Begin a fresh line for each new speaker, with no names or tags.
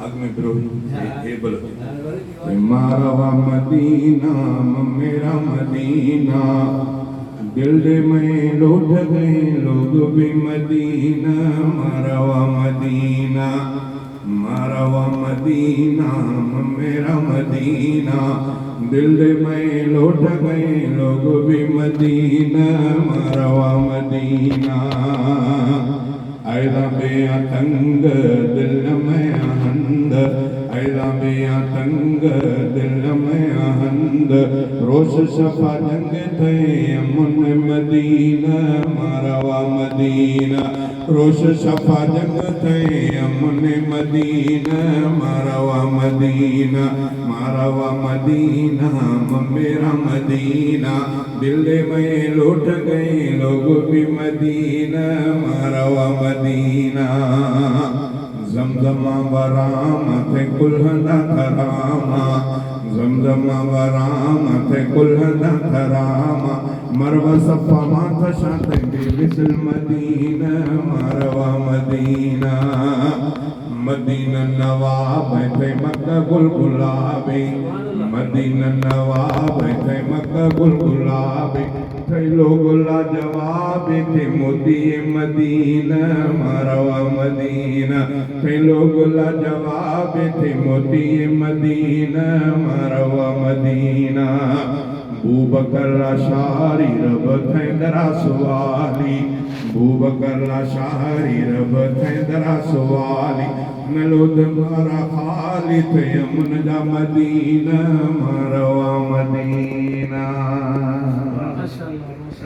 आग में बिरोही हे बोलो मारवा मदीना मेरा मदीना दिल में लौट गए लोग भी मदीना मारवा मदीना मेरा मदीना दिल में लौट गए लोग भी मदीना मारवा मदीना ऐदा बेया तंग दिल में आहंद ऐदा बेया तंग दिल में आहंद रोश सफा जंग थे अमन मदीना मारवा मदीना रोश सफा जंग थे अमन मदीना मारवा मदीना मेरा मदीना दिल में लौट गए लोग भी मदीना मारवा मदीना जमजमा वराम थे कुल्हदा थरामा जमजमा वराम थे कुल्हदा थरामा मरवा सफा माथा शाते बिसल मदीना मारवा मदीना मदीना नवाब थे मक्का गुलगुलाबी मदीना नवाब थे मक्का गुलगुलाबी थे लोग लाजवाब थे मोती मदीना मारवा मदीना थे लोग लाजवाब थे मोती मदीना मारवा मदीना बूबकर शारी रब थे दरासवाली बूबकर शारी रब थे दरासवाली नलोद मारा खाली थे अमन जा मदीना मारवा मदीना।